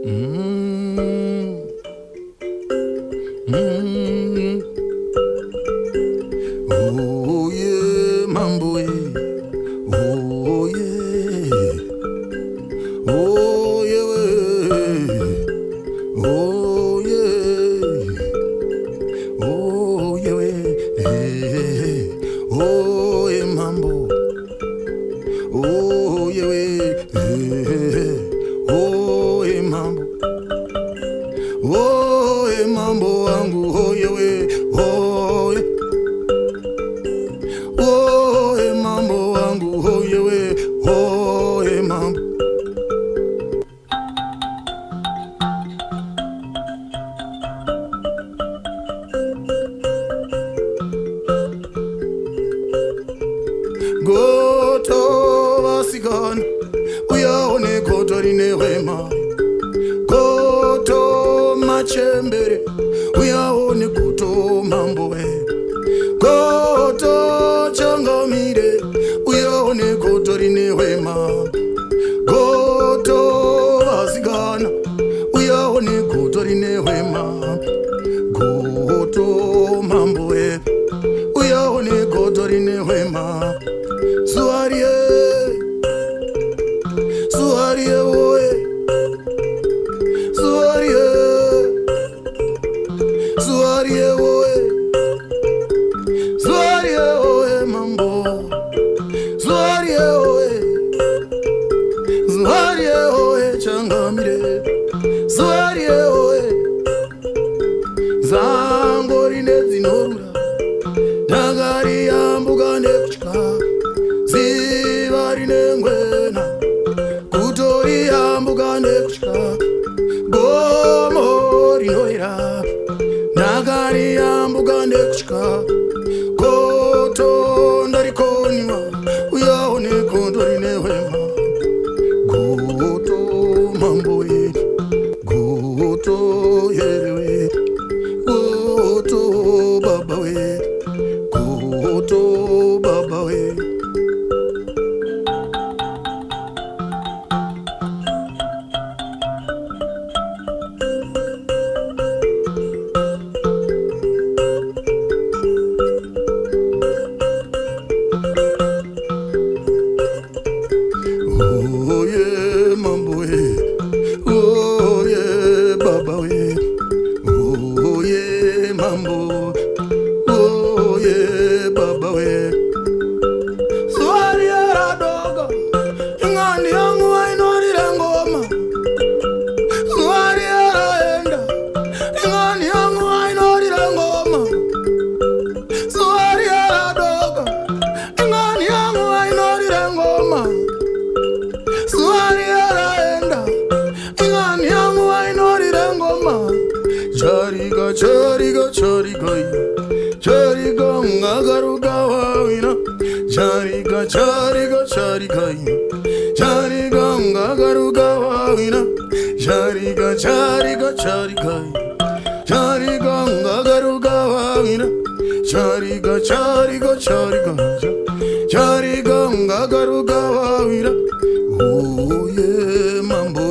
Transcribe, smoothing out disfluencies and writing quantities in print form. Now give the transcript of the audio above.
Mm. Mm. Oh yeah, mambo yeah. Oh yeah. Oh yeah. Oh yeah. Oh yeah. Oh yeah, mambo. Oh yeah. Oh yeah, mambo. Oh yeah, mambo wangu. Oh yeah. Oh yeah. Oh yeah, mambo wangu. Oh yeah. Oh yeah, mambo. Goto vasikana uyaone goto rine hwema, goto machembere uyaone goto mambo we, goto changamire uyaone goto rine hwema, goto vasikana uyaone goto rine hwema, goto mambo we uyaone goto rine hwema. Suarie, suarie oe, suarie, suarie oe, suarie oe mambo, suarie oe, suarie oe changamire, suarie oe, zangori nezinorura, dagari ambuga nekuchika. Zivari nengwena kutori ambuka nekuchika, gomo rinoira ndakari ambuka nekuchika, goto ndarikoniwa uyaone goto rine hwema, goto mambo we, goto yerewe, goto baba we, goto baba we. Oh yeah, mambo we. Oh yeah, baba we. Oh yeah, mambo. Oh yeah, baba we. Swari aradoga, ingani yangu ainonire ngoma. Swari araenda, ingani yangu ainonire ngoma. Swari aradoga, ingani yangu ainonire ngoma. Swari araenda, ingani yangu ainorire ngoma. Chariga, chariga, chariga, chariga ngagaruga wawina. Chariga, chariga, chariga, chariga ngagaruga wawina. Chariga, chariga, chariga, chariga ngagaruga wawina. Chariga, chariga, chariga, chariga ngagaruga wawina. Oh yeah, mambo.